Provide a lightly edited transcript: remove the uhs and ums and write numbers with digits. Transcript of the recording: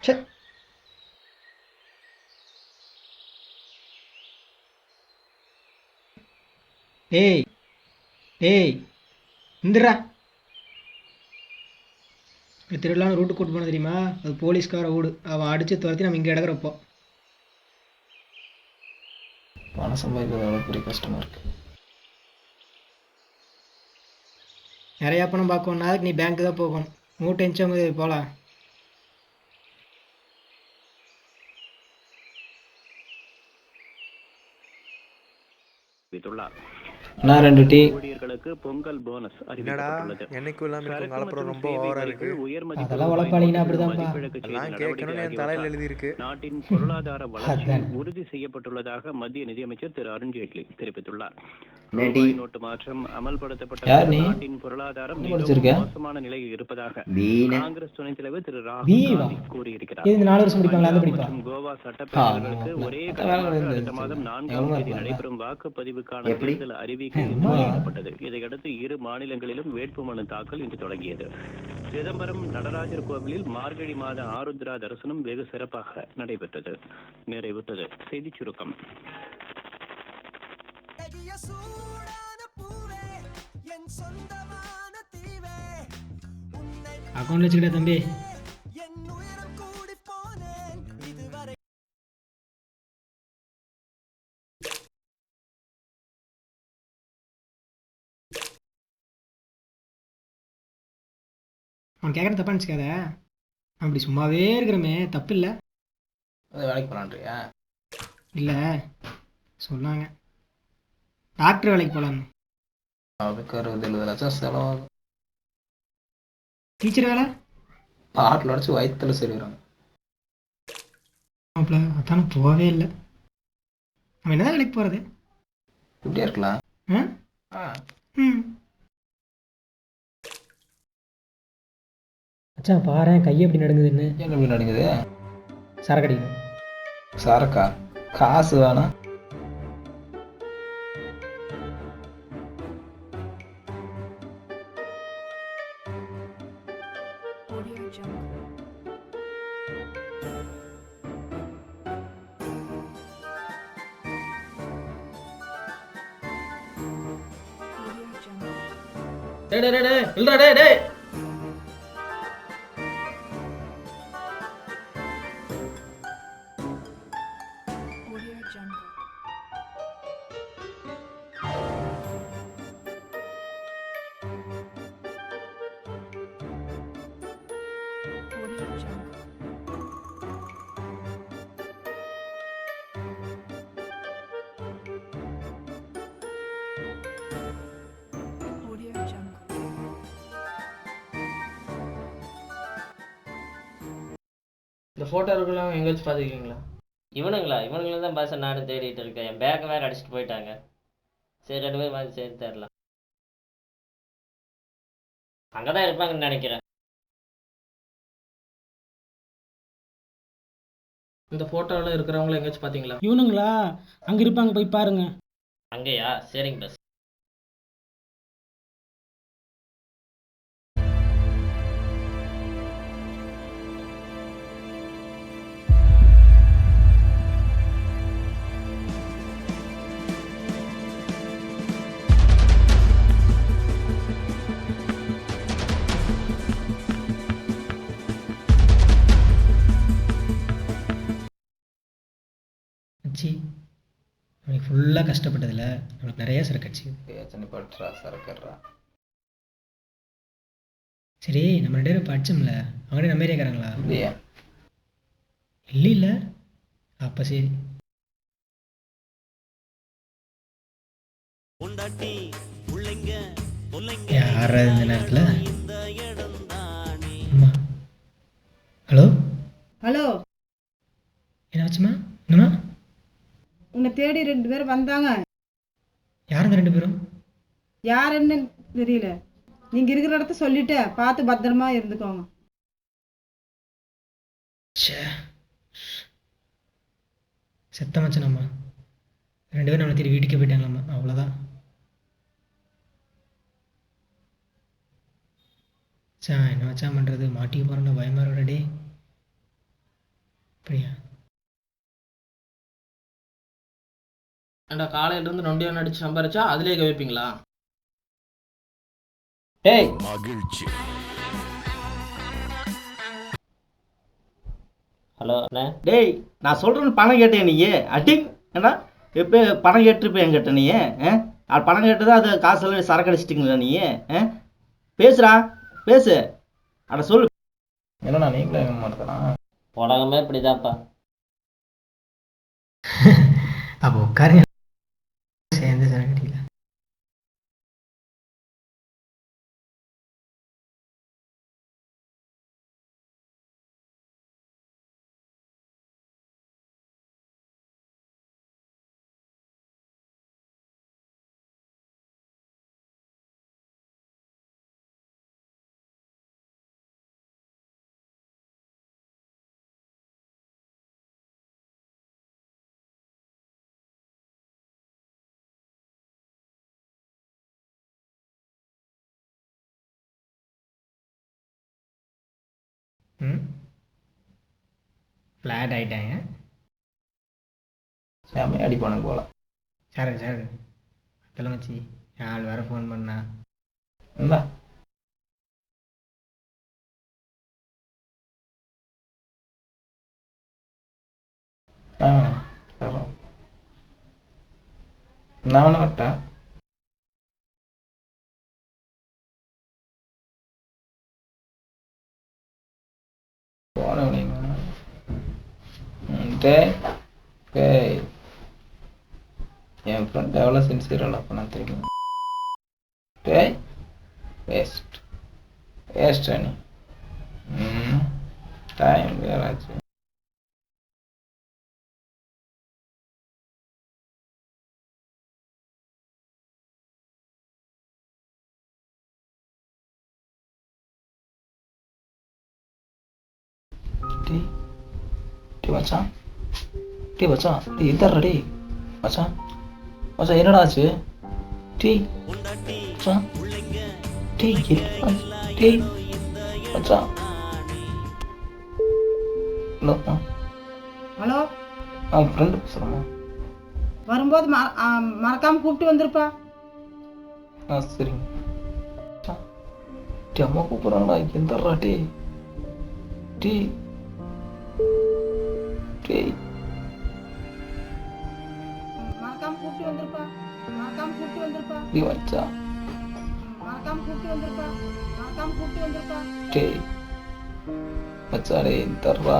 ச்சே. டேய் டேய் இந்துடா. திருவிழான்னு ரூட்டு கூட்டு போன தெரியுமா? அது போலீஸ்கார வீடு. அவன் அடித்து துரத்தி நம்ம இங்கே இடக்கிறப்போ. பணம் சம்பாதிக்கிறது எவ்வளோ பெரிய கஷ்டமாக இருக்குது. நிறையா பணம் பார்க்கணுன்னா அதுக்கு நீ பேங்க்கு தான் போகணும். உங்கள் டென்ஷன் போகலாம். நான் 2 டீ. ஊழியர்களுக்கு பொங்கல் போனஸ் என்னடா அறிவிக்கப்பட்டுள்ளது. என்னைக்கும் இல்லாமல் சரக்கு இருக்கும் கலப்படம் மற்றும் ரொம்ப சேவை ஓவரா வரிகள் இருக்கு. உயர் மதிப்பு அதெல்லாம் ரூபாய் உழப்பாளிங்கன்னா நோட்டுகள் அப்படிதான்ப்பா. மதிப்பிழக்க செய்த எல்லாம் நடவடிக்கை கேட்கணும்னு என் தலையில் ஆகியவற்றால் எழுதி இருக்கு. நாட்டின் பொருளாதார வளர்ச்சி அதான். உறுதி செய்யப்பட்டுள்ளதாக மத்திய நிதியமைச்சர் திரு அருண்ஜேட்லி தெரிவித்துள்ளார். என்னடி? ரூபாய் நோட்டு மாற்றம் அமல்படுத்தப்பட்ட யார் நீ? நாட்டின் பொருளாதாரம் என்ன மிகவும் படிச்சிருக்க? மோசமான நிலையில் இருப்பதாக வீணே. காங்கிரஸ் துணைத் தலைவர் திரு ராகுல் வீவா? காந்தி கூறியிருக்கிறார். இது இந்த 4 வருஷம் படிப்பாங்களா? அது பஞ்சாப் படிப்பா? மற்றும் கோவா சட்டப்பேரவைகளுக்கு ஒரே மத்த வேலை கட்டமாக இருந்தது. அடுத்த மாதம் 4ஆம் எவ்வளவு தேதி இருப்பாங்க? நடைபெறும் வாக்குப்பதிவுக்கான எப்படி? தேர்தல் அறிவிக்கை இன்று வெளியிடப்பட்டது. இதையடுத்து இரு மாநிலங்களிலும் வேட்புமனு தாக்கல் இன்று தொடங்கியது. சிதம்பரம் நடராஜர் கோவிலில் மார்கழி மாத ஆருத்ரா தரிசனம் வெகு சிறப்பாக நடைபெற்றது. நிறைவுற்றது செய்திச் சுருக்கம். அக்கௌண்ட் வச்சுக்கிட்டா தம்பி. அவன் கேட்குற தப்பா நினச்சிக்காத. அப்படி சும்மாவே இருக்கிறமே தப்பு இல்லை. அது வேலைக்கு போகலான்றியா? இல்லை சொன்னாங்க டாக்டர் வேலைக்கு போகலான்னு. அதுக்கு 60-70 லட்சம் செலவாகும். டீச்சர் வேலை பாட்டில் உடச்சி வயிற்றுல சரிடுறாங்க. மாப்பிள்ள அதான போகவே இல்லை. அவன் என்னதான் வேலைக்கு போகிறது? இப்படியே இருக்கலாம். ஆ ம் அச்சான் பாரு கை எப்படி நடுங்குதுன்னு. ஏன் இப்படி நடக்குது? சரக்கு அடிக்கணும். சரக்கா? காசு வேணாம். இல்லடா டேய் டேய். இந்த ஃபோட்டோ இருக்கலாம் எங்கேயாச்சும் பார்த்துருக்கீங்களா? இவனுங்கள தான் பாச நானும் தேடிட்டு இருக்கேன். என் பேக்கை வேறு அடிச்சுட்டு போயிட்டாங்க. சரி 2 பேர் மாதிரி சேர்ந்து தரலாம். அங்கே தான் இருப்பாங்கன்னு நினைக்கிறேன். இந்த ஃபோட்டோவில் இருக்கிறவங்கள எங்கேயாச்சும் பார்த்தீங்களா? இவனுங்களா? அங்கே இருப்பாங்க, போய் பாருங்க. அங்கேயா? சரிங்க பஸ். அச்சி அவனுக்கு ஃபுல்லாக கஷ்டப்பட்டதில்ல நம்மளுக்கு நிறைய சரக்கு அடிச்சு. எத்தனை பட்டுறா சரக்குறா. சரி நம்ம 2 பேரும் படிச்சோம்ல, அவங்களே நம்ம ஏரியா இருக்கிறாங்களா? இல்லையா? இல்லை இல்லை. அப்போ சரி. யாரா இந்த நேரத்தில்? அம்மா ஹலோ ஹலோ, என்ன வச்சுமா? என்னம்மா? உன்னை தேடி 2 பேர் வந்தாங்க. யார் இந்த 2 பேரும்? யார் என்னன்னு தெரியல. நீங்க இருக்கிற இடத்த சொல்லிட்டு பார்த்து பத்திரமா இருந்துக்கோங்க. ச்சே செத்த மச்சனம்மா. 2 பேரும் நம்மளை தேடி வீட்டுக்கே போயிட்டாங்களாம்மா. அவ்வளோதான். மச்சான் என்ன மச்சான் பண்ணுறது, மாட்டிக்க போகிறோம்னா பயமாக இருக்கடா டே. அப்படியா? ஏன்டா காலையில இருந்து நொண்டியா நடிச்சு சம்பாரிச்சா அதுலயே கவிப்பீங்களா? டேய் ஹலோ அண்ணே. டேய் நான் சொல்கிறேன்னு பணம் கேட்டேன் நீ அடி ஏண்டா எப்போ பணம் கேட்டுருப்பேன் என்கிட்ட நீ அது பணம் கேட்டு தான் அது காசெல்லாம் சரக்கு அடிச்சிட்டிங்களா நீ பேசுடா பேசு அட சொல்லு. என்னண்ணா நீங்களே எங்க மாட்டேனா? உலகமே இப்படிதான்ப்பா. அப்போ உட்காருங்க, சேர்ந்து சரக்கு அடிக்கலாம். ஃப்ளாட் ஆகிட்டாங்க. செம்மையா அடிப்பானுங்க போல. சரக்கு சரக்கு அதெல்லாம் வச்சு ஆள் வேறு ஃபோன் பண்ணா. இந்தா தரோம். நான் வேணா வரட்டா? போன டேய் டேய் என் ஃப்ரெண்ட் எவ்வளோ சின்சியராக பண்ண தெரியும். டேய் வேஸ்டா நீ. டைம் வேறாச்சு. டேய் டேய் மச்சான் டேய் எந்தர்றா டேய் மச்சான் என்னடா ஆச்சு? டேய் மச்சான் டேய் டேய் மச்சான். ஹலோ ஹலோ, அவன் ஃப்ரெண்டு பேசுகிறோமா? வரும்போது மறக்காம கூப்பிட்டு வந்திருப்பா. சரிங்க. டேய் அம்மா கூப்பிட்றாங்கடா, எந்தர்றா டேய் டேய் டேய் மறக்காம கூப்பிட்டு வந்திருப்பா. டேய் மச்சான் டேய் மச்சான் டேய் எந்தர்றா